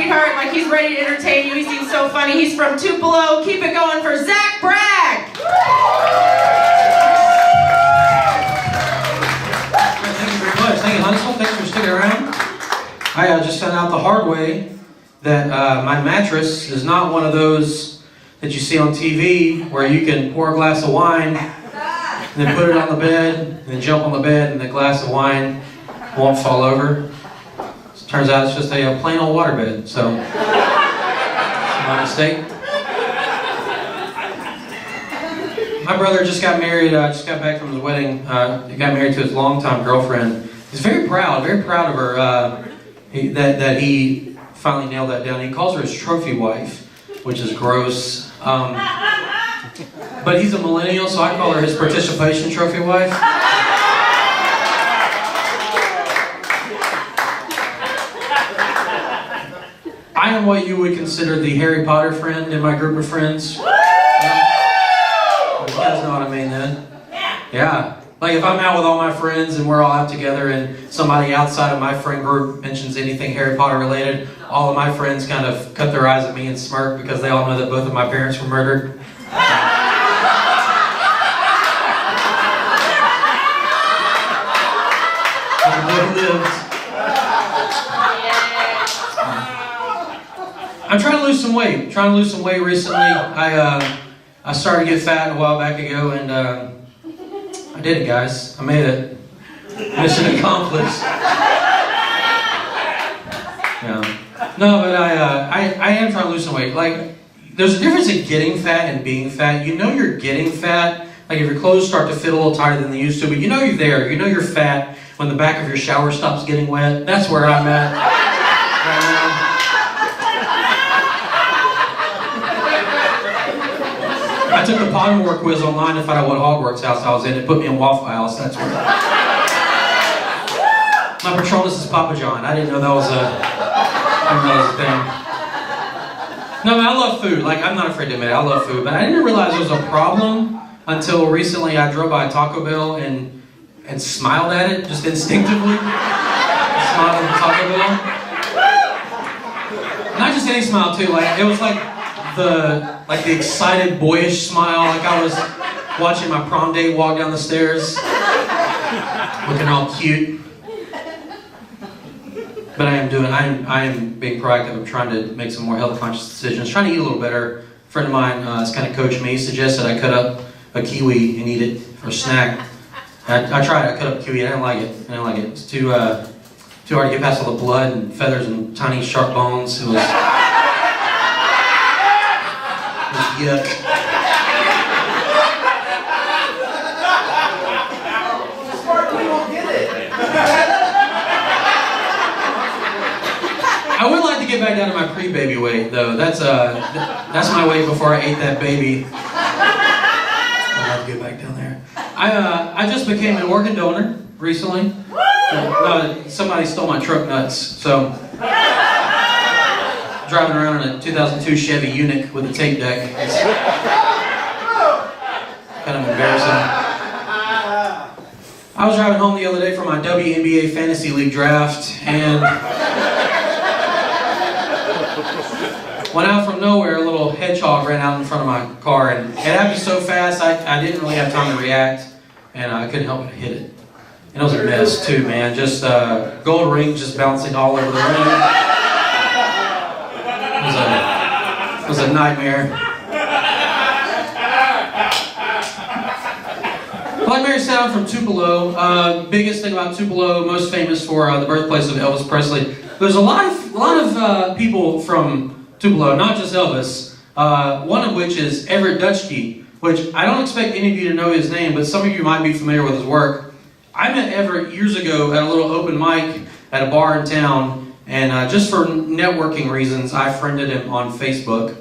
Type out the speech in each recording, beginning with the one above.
sweetheart, like he's ready to entertain you. He seems so funny. He's from Tupelo. Keep it going for Bragg. Thank you very much. Thank you, Huntsville. Thanks for sticking around. I just found out the hard way that my mattress is not one of those that you see on TV where you can pour a glass of wine and then put it on the bed and then jump on the bed and the glass of wine won't fall over. Turns out it's just a plain old waterbed, so my mistake. My brother just got married, just got back from his wedding. He got married to his longtime girlfriend. He's very proud of her, that he finally nailed that down. He calls her his trophy wife, which is gross. But he's a millennial, so I call her his participation trophy wife. I am what you would consider the Harry Potter friend in my group of friends. You guys know what I mean then? Yeah. Like if I'm out with all my friends and we're all out together and somebody outside of my friend group mentions anything Harry Potter related, all of my friends kind of cut their eyes at me and smirk because they all know that both of my parents were murdered. I'm trying to lose some weight. Recently. I started to get fat a while back ago, and I did it, guys. I made it. Mission accomplished. Yeah. No, but I am trying to lose some weight. Like, there's a difference in getting fat and being fat. You know you're getting fat. Like if your clothes start to fit a little tighter than they used to, but you know you're there. You know you're fat when the back of your shower stops getting wet. That's where I'm at right now. I took the Pottermore quiz online to find out what Hogwarts house I was in. It put me in Waffle House. That's where. My Patronus is Papa John. I didn't know that was a thing. No, I love food. Like, I'm not afraid to admit it. I love food. But I didn't realize it was a problem until recently. I drove by a Taco Bell and smiled at it, just instinctively. Smiled at the Taco Bell. Not just any smile, too. Like, it was like the excited boyish smile, like I was watching my prom date walk down the stairs, looking all cute. But I am being proactive. I'm trying to make some more health conscious decisions, trying to eat a little better. A friend of mine has kind of coached me. He suggested I cut up a kiwi and eat it for a snack. I tried. I cut up a kiwi. I didn't like it. It's too hard to get past all the blood and feathers and tiny sharp bones. It was yuck. I would like to get back down to my pre-baby weight, though. That's my weight before I ate that baby. I'd like to get back down there. I just became an organ donor recently. Somebody stole my truck nuts, so driving around in a 2002 Chevy Unique with a tape deck. It's kind of embarrassing. I was driving home the other day from my WNBA Fantasy League draft, and when out from nowhere, a little hedgehog ran out in front of my car, and it happened so fast, I didn't really have time to react, and I couldn't help but hit it. And it was a mess too, man. Just gold rings just bouncing all over the room. It was a nightmare. Like Mary said, I'm from Tupelo. Biggest thing about Tupelo, most famous for the birthplace of Elvis Presley. There's a lot of people from Tupelo, not just Elvis. One of which is Everett Dutschke, which I don't expect any of you to know his name, but some of you might be familiar with his work. I met Everett years ago at a little open mic at a bar in town, and just for networking reasons, I friended him on Facebook.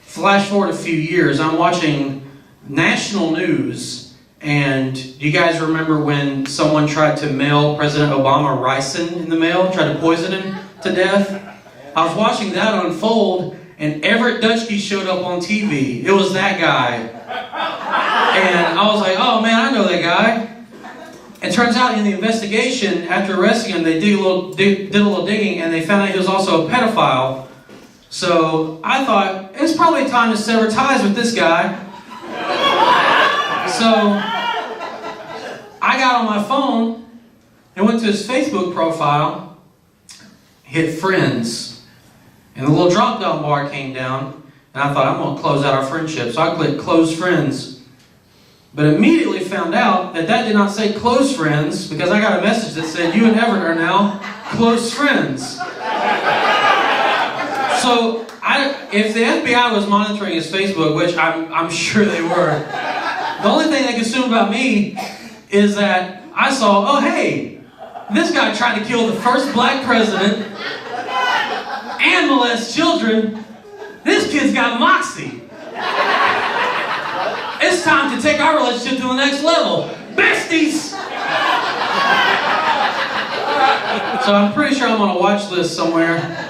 Flash forward a few years, I'm watching national news, and do you guys remember when someone tried to mail President Obama ricin in the mail, tried to poison him to death? I was watching that unfold, and Everett Dutschke showed up on TV. It was that guy. And I was like, oh man, I know that guy. It turns out in the investigation, after arresting him, they did a little digging, and they found out he was also a pedophile So I thought, it's probably time to sever ties with this guy. So I got on my phone and went to his Facebook profile, hit friends, and the little drop-down bar came down, and I thought, I'm going to close out our friendship. So I clicked close friends, but immediately found out that that did not say close friends, because I got a message that said, you and Everett are now close friends. So if the FBI was monitoring his Facebook, which I'm sure they were, the only thing they could assume about me is that I saw, oh hey, this guy tried to kill the first black president and molest children. This kid's got moxie. It's time to take our relationship to the next level. Besties! So I'm pretty sure I'm on a watch list somewhere.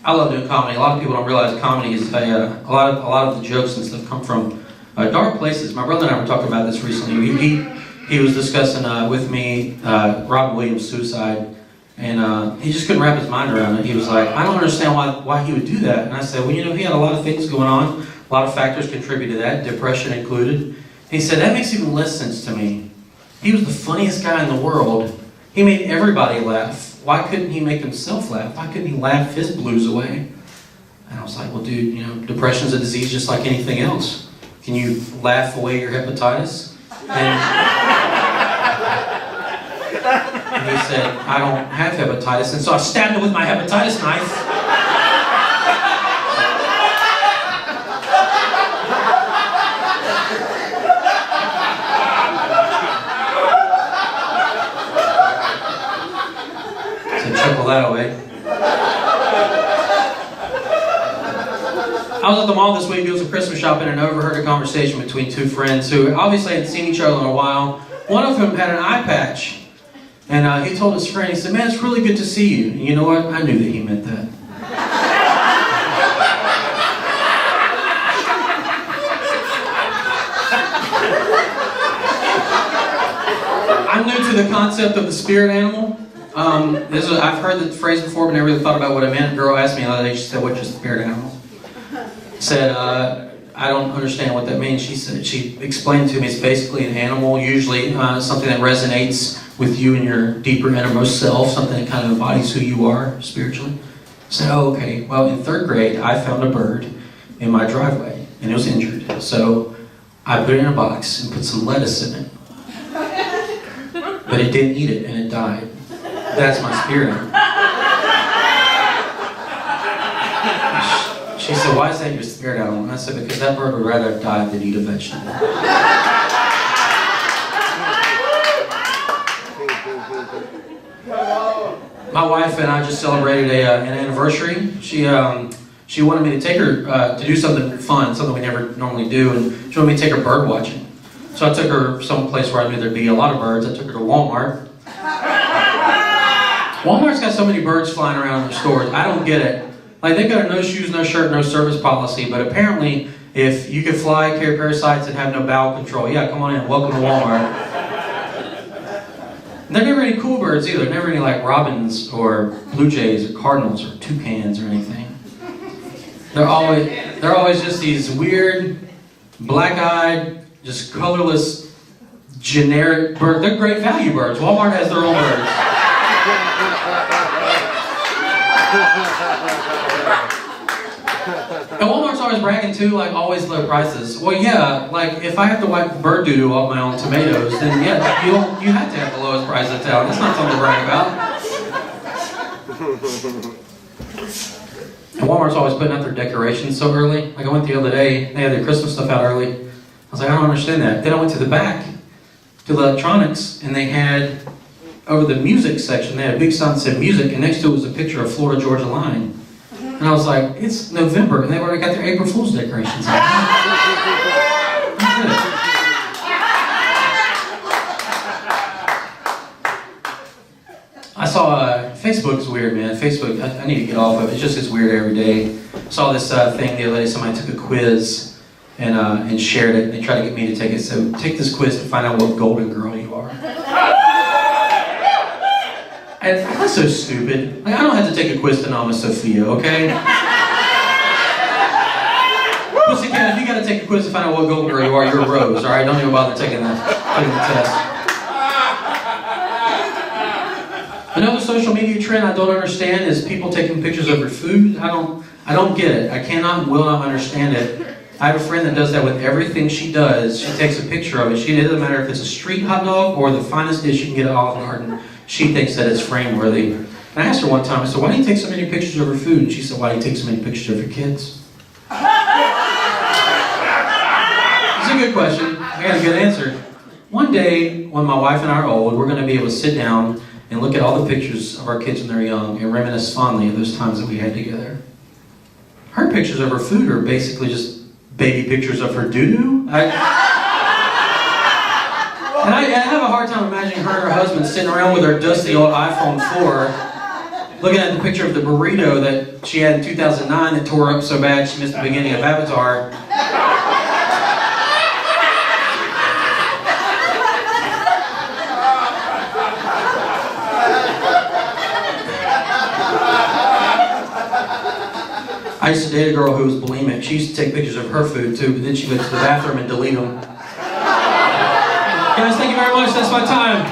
I love doing comedy. A lot of people don't realize comedy is a lot of the jokes and stuff come from dark places. My brother and I were talking about this recently. He was discussing with me Robin Williams' suicide, and he just couldn't wrap his mind around it. He was like, I don't understand why he would do that. And I said, well, you know, he had a lot of things going on. A lot of factors contribute to that, depression included. And he said, that makes even less sense to me. He was the funniest guy in the world. He made everybody laugh. Why couldn't he make himself laugh? Why couldn't he laugh his blues away? And I was like, well, dude, you know, depression's a disease just like anything else. Can you laugh away your hepatitis? And he said, I don't have hepatitis. And so I stabbed him with my hepatitis knife. Chuckle that away. I was at the mall this week doing some Christmas shopping and overheard a conversation between two friends who obviously hadn't seen each other in a while. One of them had an eye patch, and he told his friend, he said, man, it's really good to see you. And you know what? I knew that he meant that. I'm new to the concept of the spirit animal. I've heard the phrase before, but never really thought about what it meant. A girl asked me the other day, she said, what's your spirit animal? Said, I don't understand what that means. She explained to me it's basically an animal, usually something that resonates with you and your deeper innermost self, something that kind of embodies who you are spiritually. I said, oh, okay. Well, in 3rd grade, I found a bird in my driveway, and it was injured. So I put it in a box and put some lettuce in it. But it didn't eat it, and it died. That's my spirit. She said, why is that your spirit animal? And I said, because that bird would rather die than eat a vegetable. My wife and I just celebrated an anniversary. She wanted me to take her to do something fun, something we never normally do, and she wanted me to take her bird watching. So I took her someplace where I knew there'd be a lot of birds. I took her to Walmart. Walmart's got so many birds flying around in their stores. I don't get it. Like, they've got a no shoes, no shirt, no service policy, but apparently if you can fly, carry parasites, and have no bowel control, yeah, come on in. Welcome to Walmart. They're never any cool birds either. Never any like robins or blue jays or cardinals or toucans or anything. They're always just these weird, black-eyed, just colorless, generic birds. They're great value birds. Walmart has their own birds. And Walmart's always bragging too, like always low prices. Well, yeah, like if I have to wipe bird doo-doo off my own tomatoes, then yeah, you have to have the lowest price in town. That's not something to brag about. And Walmart's always putting out their decorations so early. Like I went the other day, they had their Christmas stuff out early. I was like, I don't understand that. Then I went to the back, to the electronics, and they had, over the music section, they had a big sign that said music, and next to it was a picture of Florida Georgia Line. And I was like, it's November, and they've already got their April Fool's decorations out. I saw, Facebook is weird, man. Facebook, I need to get off of it. It just gets weird every day. I saw this thing the other day, somebody took a quiz and shared it. They tried to get me to take it. So take this quiz to find out what golden girl you are. That's so stupid. Like, I don't have to take a quiz to know I'm a Sophia, okay? Pussycat, if you gotta take a quiz to find out what Golden Girl you are, you're a Rose, alright? Don't even bother taking the test. Another social media trend I don't understand is people taking pictures of their food. I don't get it. I cannot and will not understand it. I have a friend that does that with everything she does. She takes a picture of it. It doesn't matter if it's a street hot dog or the finest dish you can get at Olive Garden. She thinks that it's frame-worthy. And I asked her one time, I said, why do you take so many pictures of her food? And she said, why do you take so many pictures of your kids? It's a good question. I got a good answer. One day, when my wife and I are old, we're going to be able to sit down and look at all the pictures of our kids when they're young and reminisce fondly of those times that we had together. Her pictures of her food are basically just baby pictures of her doo-doo. I have a hard time imagining her and her husband sitting around with her dusty old iPhone 4 looking at the picture of the burrito that she had in 2009 that tore up so bad she missed the beginning of Avatar. I used to date a girl who was bulimic. She used to take pictures of her food too, but then she went to the bathroom and delete them. Guys, thank you very much. That's my time.